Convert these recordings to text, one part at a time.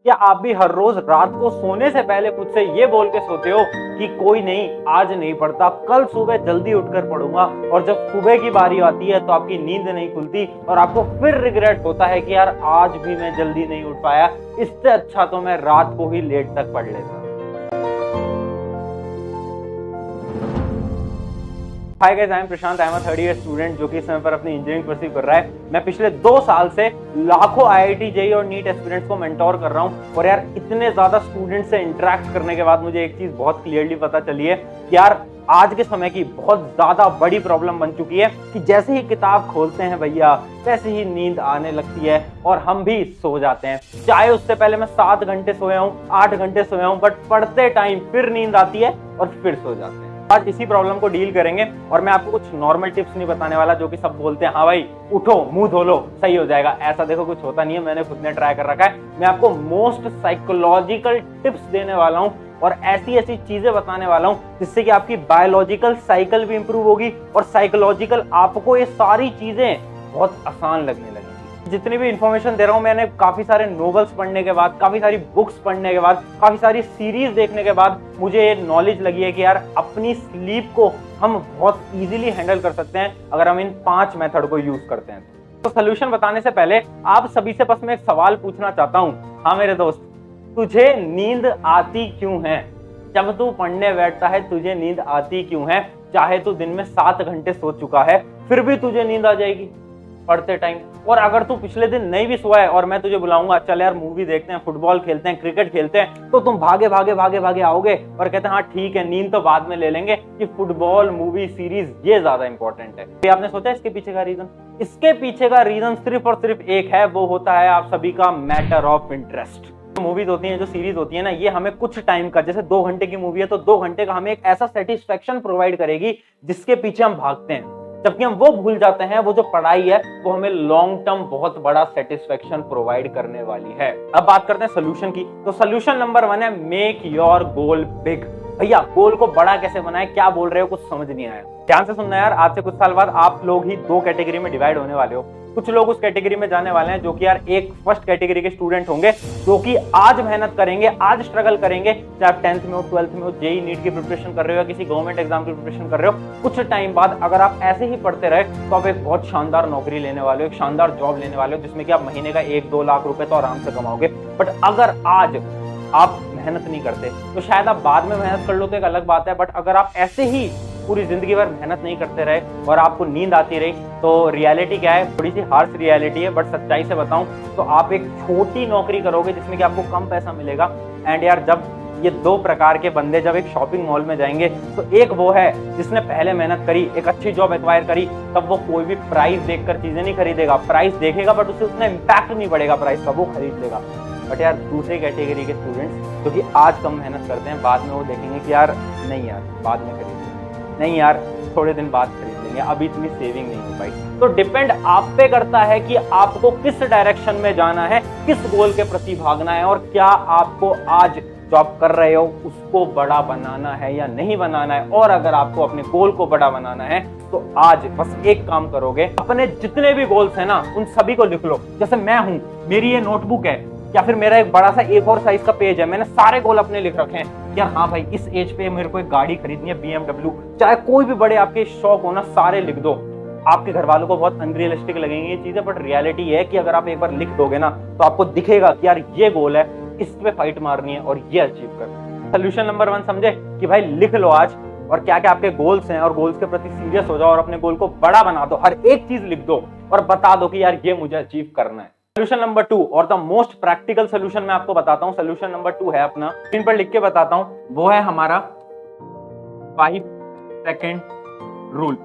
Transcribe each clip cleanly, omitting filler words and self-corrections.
क्या आप भी हर रोज रात को सोने से पहले खुद से ये बोल के सोते हो कि कोई नहीं, आज नहीं पढ़ता, कल सुबह जल्दी उठकर पढ़ूंगा, और जब सुबह की बारी आती है तो आपकी नींद नहीं खुलती और आपको फिर रिग्रेट होता है कि यार आज भी मैं जल्दी नहीं उठ पाया, इससे अच्छा तो मैं रात को ही लेट तक पढ़ लेता। Hi guys, I am Prashant, I am a third year student जो कि इस समय पर अपनी इंजीनियरिंग परस्यू कर रहा है। मैं पिछले 2 साल से लाखों आईआईटी जेईई और नीट एस्पिरेंट्स को मेंटोर कर रहा हूं और यार इतने ज्यादा स्टूडेंट्स से इंटरेक्ट करने के बाद मुझे एक चीज बहुत क्लियरली पता चली है कि यार आज के समय की बहुत ज्यादा बड़ी प्रॉब्लम बन चुकी है कि जैसे ही किताब खोलते हैं भैया वैसे ही नींद आने लगती है और हम भी सो जाते हैं। चाहे उससे पहले मैं 7 घंटे सोया हूं, 8 घंटे सोया हूं, बट पढ़ते टाइम फिर नींद आती है और फिर सो जाते हैं। आज इसी प्रॉब्लम को डील करेंगे और मैं आपको कुछ नॉर्मल टिप्स नहीं बताने वाला जो कि सब बोलते हैं हाँ भाई उठो मुंह धो लो सही हो जाएगा। ऐसा देखो कुछ होता नहीं है, मैंने खुद ने ट्राई कर रखा है। मैं आपको मोस्ट साइकोलॉजिकल टिप्स देने वाला हूं और ऐसी ऐसी चीजें बताने वाला हूं जिससे कि आपकी बायोलॉजिकल साइकिल भी इंप्रूव होगी और साइकोलॉजिकल आपको ये सारी चीजें बहुत आसान लगने लगेगी। जितनी भी इंफॉर्मेशन दे रहा हूं मैंने काफी सारे नॉवेल्स पढ़ने के बाद, काफी सारी बुक्स पढ़ने के बाद, काफी सारी सीरीज देखने के बाद मुझे ये नॉलेज लगी है कि यार अपनी स्लीप को हम बहुत इजीली हैंडल कर सकते हैं अगर हम इन 5 मेथड को यूज करते हैं। तो सोल्यूशन बताने से पहले आप सभी से बस मैं एक सवाल पूछना चाहता हूं। हाँ मेरे दोस्त, तुझे नींद आती क्यों है? जब तू पढ़ने बैठता है तुझे नींद आती क्यों है? चाहे तू दिन में 7 घंटे सो चुका है फिर भी तुझे नींद आ जाएगी पढ़ते टाइम। और अगर तू पिछले दिन नहीं भी सोया है और मैं तुझे बुलाऊंगा चल यार मूवी देखते हैं, फुटबॉल खेलते हैं, क्रिकेट खेलते हैं, तो तुम भागे भागे भागे भागे आओगे और कहते हैं हाँ ठीक है नींद तो बाद में ले लेंगे, कि फुटबॉल मूवी सीरीज ये ज्यादा इंपॉर्टेंट है। तो आपने सोचा इसके पीछे का रीजन? इसके पीछे का रीजन सिर्फ और सिर्फ एक है, वो होता है आप सभी का मैटर ऑफ इंटरेस्ट। मूवीज होती हैं, जो सीरीज होती है ना, ये हमें कुछ टाइम का, जैसे 2 घंटे की मूवी है तो 2 घंटे का हमें एक ऐसा सेटिस्फेक्शन प्रोवाइड करेगी जिसके पीछे हम भागते हैं, जबकि हम वो भूल जाते हैं वो जो पढ़ाई है वो हमें लॉन्ग टर्म बहुत बड़ा सेटिस्फेक्शन प्रोवाइड करने वाली है। अब बात करते हैं सोल्यूशन की। तो सोल्यूशन नंबर 1 है मेक योर गोल बिग। भैया गोल को बड़ा कैसे बनाए, क्या बोल रहे हो, कुछ समझ नहीं आया, ध्यान से सुनना यार। आज से कुछ साल बाद आप लोग ही 2 कैटेगरी में डिवाइड होने वाले हो। कुछ लोग उस कैटेगरी में जाने वाले हैं जो कि यार एक फर्स्ट कैटेगरी के स्टूडेंट होंगे जो कि आज मेहनत करेंगे, आज स्ट्रगल करेंगे, चाहे आप 10th में हो, 12th में हो, जेईई नीट की प्रिपरेशन कर रहे हो या किसी गवर्नमेंट एग्जाम की प्रिपरेशन कर रहे हो। कुछ टाइम बाद अगर आप ऐसे ही पढ़ते रहे तो आप एक बहुत शानदार नौकरी लेने वाले हो, एक शानदार जॉब लेने वाले हो जिसमें कि आप महीने का 1-2 लाख रुपए तो आराम से कमाओगे। बट अगर आज आप मेहनत नहीं करते तो शायद आप बाद में मेहनत कर लो तो एक अलग बात है, बट अगर आप ऐसे ही पूरी जिंदगी भर मेहनत नहीं करते रहे और आपको नींद आती रही तो रियलिटी क्या है, थोड़ी सी हार्श रियलिटी है, बट सच्चाई से बताऊं तो आप एक छोटी नौकरी करोगे जिसमें कि आपको कम पैसा मिलेगा। एंड यार जब ये 2 प्रकार के बंदे जब एक शॉपिंग मॉल में जाएंगे तो एक वो है जिसने पहले मेहनत करी, एक अच्छी जॉब एक्वायर करी, तब वो कोई भी प्राइस देखकर चीजें नहीं खरीदेगा, प्राइस देखेगा बट उससे उतना इम्पैक्ट नहीं पड़ेगा प्राइस का, वो खरीद लेगा। बट यार दूसरी कैटेगरी के स्टूडेंट्स जो कि आज कम मेहनत करते हैं, बाद में वो देखेंगे कि यार नहीं यार बाद में खरीदेंगे, नहीं यार थोड़े दिन बाद खरीद लेंगे, अभी इतनी सेविंग नहीं हो पाई। तो डिपेंड आप पे करता है कि आपको किस डायरेक्शन में जाना है, किस गोल के प्रति भागना है और क्या आपको आज जो आप कर रहे हो उसको बड़ा बनाना है या नहीं बनाना है। और अगर आपको अपने गोल को बड़ा बनाना है तो आज बस एक काम करोगे, अपने जितने भी गोल्स हैं ना उन सभी को लिख लो। जैसे मैं हूं, मेरी ये नोटबुक है या फिर मेरा एक बड़ा सा A4 साइज का पेज है, मैंने सारे गोल अपने लिख रखे हैं। यार हाँ भाई इस एज पे मेरे को एक गाड़ी खरीदनी है, BMW, चाहे कोई भी बड़े आपके शौक हो ना, सारे लिख दो। आपके घर वालों को बहुत अनरियलिस्टिक लगेंगी ये चीजें, बट रियलिटी है कि अगर आप एक बार लिख दोगे ना तो आपको दिखेगा कि यार ये गोल है, इस पे फाइट मारनी है और ये अचीव करना है। सोल्यूशन नंबर 1 समझे कि भाई लिख लो आज और क्या क्या आपके गोल्स हैं और गोल्स के प्रति सीरियस हो जाओ और अपने गोल को बड़ा बना दो, हर एक चीज लिख दो और बता दो कि यार ये मुझे अचीव करना है। सोल्यूशन नंबर 2 और द मोस्ट प्रैक्टिकल सोल्यूशन मैं आपको बताता हूं। सोल्यूशन नंबर 2 है अपना, स्क्रीन पर लिख के बताता हूं, वो है हमारा 5 सेकंड रूल।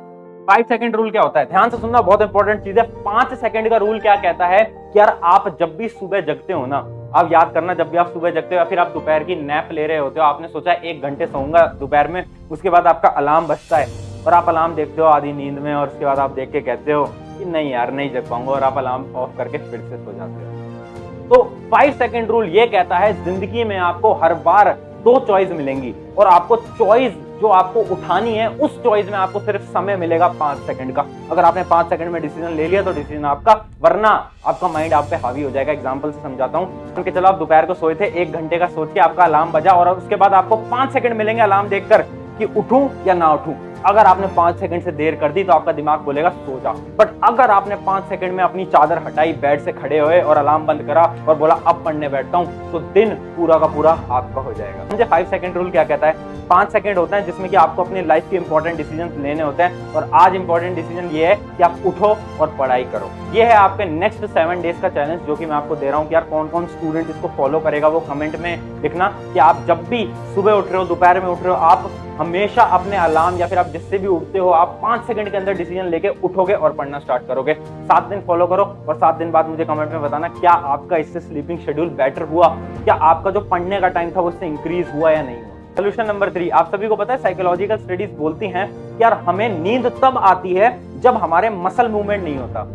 5 सेकंड रूल क्या होता है, ध्यान से सुनना, बहुत इंपॉर्टेंट चीज है। 5 सेकंड का रूल क्या कहता है कि यार आप जब भी सुबह जगते हो ना, आप याद करना, जब भी आप सुबह जगते हो या फिर आप दोपहर की नैप ले रहे होते हो, आपने सोचा 1 घंटे सोऊंगा दोपहर में, उसके बाद आपका अलार्म बजता है और आप अलार्म देखते हो आधी नींद में और उसके बाद आप देख के कहते हो कि नहीं यार नहीं जग पाऊंगा और आप अलार्म ऑफ करके फिर से सो जाते हो। तो 5 सेकंड रूल ये कहता है जिंदगी में आपको हर बार 2 चॉइस मिलेंगी और आपको चॉइस जो आपको उठानी है उस चॉइस में आपको सिर्फ समय मिलेगा 5 सेकंड का। अगर आपने 5 सेकंड में डिसीजन ले लिया तो डिसीजन आपका, वरना आपका माइंड आप पे हावी हो जाएगा। एग्जांपल से समझाता हूं कि चलो आप दोपहर को सोए थे, 1 घंटे का सोच के आपका अलार्म बजा और उसके बाद आपको 5 सेकंड मिलेंगे अलार्म देखकर कि उठूं या ना उठूं। अगर आपने 5 सेकंड से देर कर दी तो आपका दिमाग बोलेगा सो जा। बट अगर आपने 5 सेकंड में अपनी चादर हटाई, बेड से खड़े हुए और अलार्म बंद करा और बोला अब पढ़ने बैठता हूं, तो दिन पूरा का पूरा आपका हो जाएगा। मुझे 5 सेकंड रूल क्या कहता है? 5 सेकंड होता है जिसमें कि आपको अपनी लाइफ के इंपॉर्टेंट डिसीजन लेने होते हैं, और आज इंपॉर्टेंट डिसीजन ये है कि आप उठो और पढ़ाई करो। ये है आपके नेक्स्ट 7 डेज का चैलेंज जो कि मैं आपको दे रहा हूं कि यार कौन कौन स्टूडेंट इसको फॉलो करेगा वो कमेंट में लिखना कि आप जब भी सुबह उठ रहे हो, दोपहर में उठ रहे हो, आप हमेशा अपने अलार्म या फिर आप जिससे भी उठते हो, आप 5 सेकंड के अंदर डिसीजन लेके उठोगे और पढ़ना स्टार्ट करोगे। 7 दिन फॉलो करो और 7 दिन बाद मुझे कमेंट में बताना क्या आपका इससे स्लीपिंग शेड्यूल बेटर हुआ, क्या आपका जो पढ़ने का टाइम था वो इससे इंक्रीज हुआ या नहीं हुआ। सोल्यूशन नंबर 3, आप सभी को पता है साइकोलॉजिकल स्टडीज बोलती हैं कि यार हमें नींद तब आती है जब हमारे मसल मूवमेंट नहीं होता।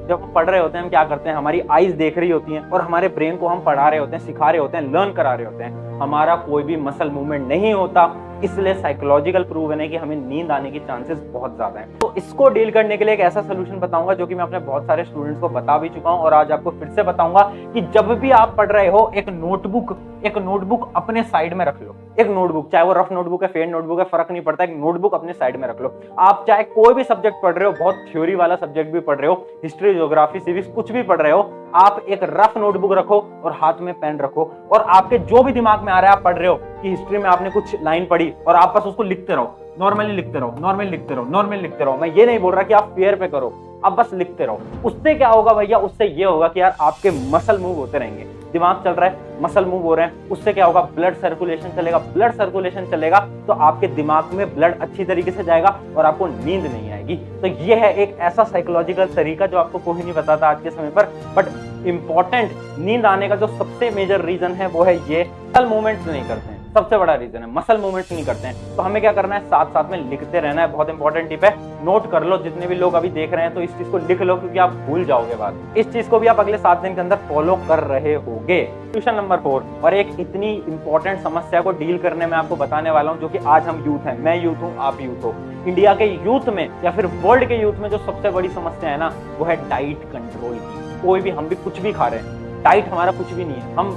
जब हम पढ़ रहे होते हैं हम क्या करते हैं, हमारी आईज देख रही होती हैं और हमारे ब्रेन को हम पढ़ा रहे होते हैं, सिखा रहे होते हैं, लर्न करा रहे होते हैं, हमारा कोई भी मसल मूवमेंट नहीं होता। इसलिए साइकोलॉजिकल प्रूवन है कि हमें नींद आने की चांसेस बहुत ज्यादा हैं। तो इसको डील करने के लिए एक ऐसा सोल्यूशन बताऊंगा जो कि मैं अपने बहुत सारे स्टूडेंट्स को बता भी चुका हूं और आज आपको फिर से बताऊंगा कि जब भी आप पढ़ रहे हो एक नोटबुक अपने साइड में रख लो। एक नोटबुक, चाहे वो रफ नोटबुक है, फेड नोटबुक है, फर्क नहीं पड़ता, एक नोटबुक अपने साइड में रख लो। आप चाहे कोई भी सब्जेक्ट पढ़ रहे हो, बहुत थ्योरी वाला सब्जेक्ट भी पढ़ रहे हो, हिस्ट्री, ज्योग्राफी, सिविक्स, कुछ भी पढ़ रहे हो, आप एक रफ नोटबुक रखो और हाथ में पेन रखो और आपके जो भी दिमाग में आ रहा है, आप पढ़ रहे हो कि हिस्ट्री में आपने कुछ लाइन पढ़ी और आप बस उसको लिखते रहो, नॉर्मली लिखते रहो, नॉर्मली लिखते रहो, नॉर्मली लिखते रहो। मैं ये नहीं बोल रहा कि आप फेयर पे करो, आप बस लिखते रहो। उससे क्या होगा भैया? उससे ये होगा कि यार आपके मसल मूव होते रहेंगे, दिमाग चल रहा है, मसल मूव हो रहे हैं, उससे क्या होगा? ब्लड सर्कुलेशन चलेगा। ब्लड सर्कुलेशन चलेगा तो आपके दिमाग में ब्लड अच्छी तरीके से जाएगा और आपको नींद नहीं आएगी। तो ये है एक ऐसा साइकोलॉजिकल तरीका जो आपको कोई नहीं बताता आज के समय पर। बट इंपॉर्टेंट नींद आने का जो सबसे मेजर रीजन है वो है ये मसल मूवमेंट्स नहीं करते हैं। सबसे बड़ा रीजन है मसल मूवमेंट्स नहीं करते हैं। तो हमें क्या करना है? साथ साथ में लिखते रहना है। बहुत इंपॉर्टेंट टिप है, नोट कर लो। जितने भी लोग अभी देख रहे हैं तो इस चीज को लिख लो क्योंकि आप भूल जाओगे बाद। इस चीज को भी आप अगले 7 दिन के अंदर फॉलो कर रहे होगे। सोल्यूशन नंबर 4, और एक इतनी इंपॉर्टेंट समस्या को डील करने में आपको बताने वाला हूं जो कि आज हम यूथ हैं, मैं यूथ हूं, आप यूथ हो। इंडिया के यूथ में या फिर वर्ल्ड के यूथ में जो सबसे बड़ी समस्या है ना, वो है डाइट कंट्रोल की। कोई भी, हम भी कुछ भी खा रहे हैं, डाइट हमारा कुछ भी नहीं है, हम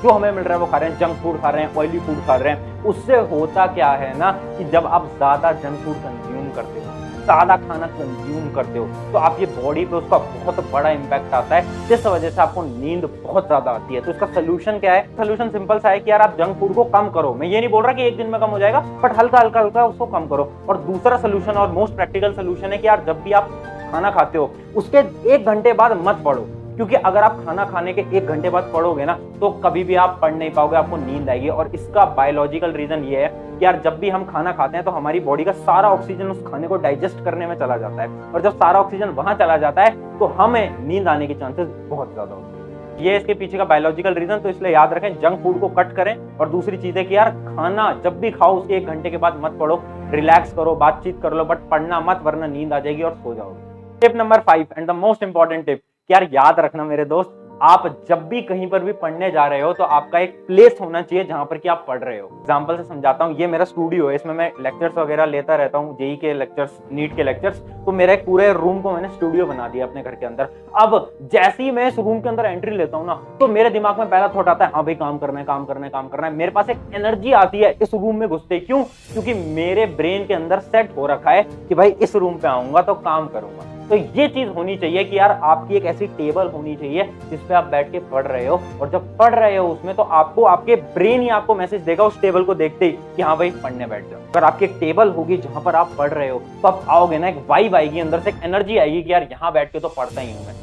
जो हमें मिल रहा है वो खा रहे हैं, जंक फूड खा रहे हैं, ऑयली फूड खा रहे हैं। उससे होता क्या है ना कि जब आप ज्यादा जंक फूड कंज्यूम करते हो, सादा खाना कंज्यूम करते हो, तो आपकी बॉडी पे उसका बहुत बड़ा इंपैक्ट आता है, जिस वजह से आपको नींद बहुत ज्यादा आती है। तो इसका सोल्यूशन क्या है? सोल्यूशन सिंपल सा है कि यार आप जंक फूड को कम करो। मैं ये नहीं बोल रहा कि एक दिन में कम हो जाएगा, बट हल्का हल्का हल्का उसको कम करो। और दूसरा सोल्यूशन और मोस्ट प्रैक्टिकल सोल्यूशन है कि यार जब भी आप खाना खाते हो उसके 1 घंटे बाद मत पढ़ो, क्योंकि अगर आप खाना खाने के 1 घंटे बाद पढ़ोगे ना तो कभी भी आप पढ़ नहीं पाओगे, आपको नींद आएगी। और इसका बायोलॉजिकल रीजन ये है कि यार जब भी हम खाना खाते हैं तो हमारी बॉडी का सारा ऑक्सीजन उस खाने को डाइजेस्ट करने में चला जाता है, और जब सारा ऑक्सीजन वहां चला जाता है तो हमें नींद आने की चांसेस बहुत ज्यादा होती है। ये इसके पीछे का बायोलॉजिकल रीजन। तो इसलिए याद रखें, जंक फूड को कट करें। और दूसरी चीज है कि यार खाना जब भी खाओ उसके 1 घंटे के बाद मत पढ़ो, रिलैक्स करो, बातचीत कर लो, बट पढ़ना मत, वरना नींद आ जाएगी और सो जाओगे। Tip number 5 and the most important tip, यार याद रखना मेरे दोस्त, आप जब भी कहीं पर भी पढ़ने जा रहे हो तो आपका एक प्लेस होना चाहिए जहां पर कि आप पढ़ रहे हो। एग्जांपल से समझाता हूँ, ये मेरा स्टूडियो है, इसमें मैं लेक्चर्स वगैरह लेता रहता हूँ, जेई के लेक्चर्स, नीट के लेक्चर्स। तो मेरा एक पूरे रूम को मैंने स्टूडियो बना दिया अपने घर के अंदर। अब जैसे ही मैं इस रूम के अंदर एंट्री लेता हूँ ना, तो मेरे दिमाग में पहला थॉट आता है, हाँ भाई काम करना है, काम करना है, काम करना है। मेरे पास एक एनर्जी आती है इस रूम में घुसते। क्यों? क्योंकि मेरे ब्रेन के अंदर सेट हो रखा है कि भाई इस रूम पे आऊंगा तो काम करूंगा। तो ये चीज होनी चाहिए कि यार आपकी एक ऐसी टेबल होनी चाहिए जिसपे आप बैठ के पढ़ रहे हो, और जब पढ़ रहे हो उसमें तो आपको, आपके ब्रेन ही आपको मैसेज देगा उस टेबल को देखते ही कि हाँ भाई पढ़ने बैठ जाओ। अगर आपकी एक टेबल होगी जहां पर आप पढ़ रहे हो तो आप आओगे ना, एक वाइब आएगी, अंदर से एक एनर्जी आएगी कि यार यहाँ बैठ के तो पढ़ता ही हूँ मैं,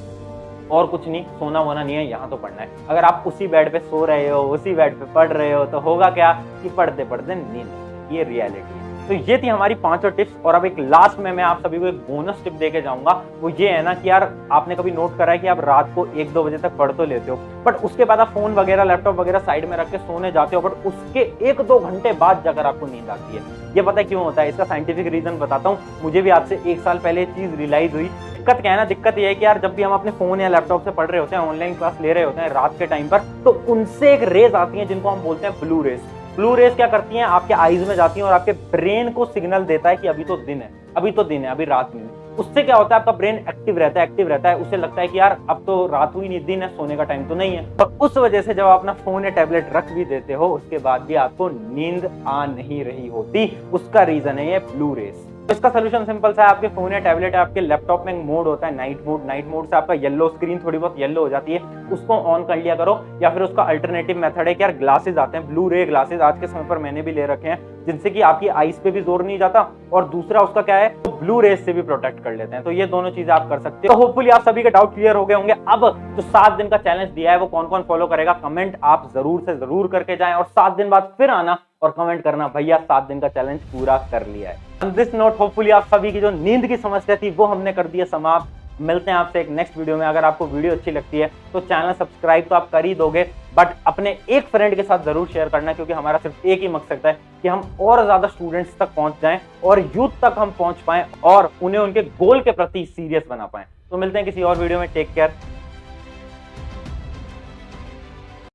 और कुछ नहीं, सोना वोना नहीं है, यहाँ तो पढ़ना है। अगर आप उसी बेड पे सो रहे हो, उसी बेड पे पढ़ रहे हो, तो होगा क्या कि पढ़ते पढ़ते नींद। ये रियलिटी है। तो ये थी हमारी 5 टिप्स। और अब एक लास्ट में मैं आप सभी को एक बोनस टिप देके जाऊंगा। वो ये है ना कि यार आपने कभी नोट करा है कि आप रात को 1-2 बजे तक पढ़ तो लेते हो, बट उसके बाद आप फोन वगैरह, लैपटॉप वगैरह साइड में रख के सोने जाते हो, बट उसके 1-2 घंटे बाद जाकर आपको नींद आती है। ये पता है क्यों होता है? इसका साइंटिफिक रीजन बताता हूँ। मुझे भी आज से 1 साल पहले चीज रियलाइज हुई। दिक्कत क्या है ना, दिक्कत ये है कि यार जब भी हम अपने फोन या लैपटॉप से पढ़ रहे होते हैं, ऑनलाइन क्लास ले रहे होते हैं रात के टाइम पर, तो उनसे एक रेज आती है जिनको हम बोलते हैं ब्लू रेज। ब्लू रेस क्या करती हैं, आपके आईज में जाती हैं और आपके ब्रेन को सिग्नल देता है कि अभी तो दिन है, अभी तो दिन है, अभी रात नहीं है। उससे क्या होता है, आपका ब्रेन एक्टिव रहता है, उसे लगता है कि यार अब तो रात हुई नहीं, दिन है, सोने का टाइम तो नहीं है। और उस वजह से जब आप अपना फोन या टैबलेट रख भी देते हो, उसके बाद भी आपको नींद आ नहीं रही होती। उसका रीजन है ये ब्लू रेस। तो इसका सोल्यूशन सिंपल सा है, आपके फोन या टैबलेट है, आपके लैपटॉप में एक मोड होता है नाइट मोड से आपका येलो स्क्रीन थोड़ी बहुत येलो हो जाती है, उसको ऑन कर लिया करो। या फिर उसका अल्टरनेटिव मेथड है कि यार ग्लासेस आते हैं, ब्लू रे ग्लासेस आज के समय पर मैंने भी ले रखे हैं, जिनसे कि आपकी आईज पे भी जोर नहीं जाता और दूसरा उसका क्या है, तो ब्लू रेस से भी प्रोटेक्ट कर लेते हैं। तो ये दोनों चीजें आप कर सकते हो। तो होपफुली आप सभी के डाउट क्लियर हो गए होंगे। अब जो 7 दिन का चैलेंज दिया है वो कौन कौन फॉलो करेगा, कमेंट आप जरूर से जरूर करके जाएं और 7 दिन बाद फिर आना और कमेंट करना भैया 7 दिन का चैलेंज पूरा कर लिया है। ऑन दिस नोट होपफुली आप सभी की जो नींद की समस्या थी वो हमने कर दी है समाप्त। मिलते हैं आपसे एक नेक्स्ट वीडियो में। अगर आपको वीडियो अच्छी लगती है तो चैनल सब्सक्राइब तो आप कर ही दोगे, बट अपने एक फ्रेंड के साथ जरूर शेयर करना, क्योंकि हमारा सिर्फ एक ही मकसद है कि हम और ज्यादा स्टूडेंट्स तक पहुंच जाएं और यूथ तक हम पहुंच पाएं और उन्हें उनके गोल के प्रति सीरियस बना पाएं। तो मिलते हैं किसी और वीडियो में। Take care.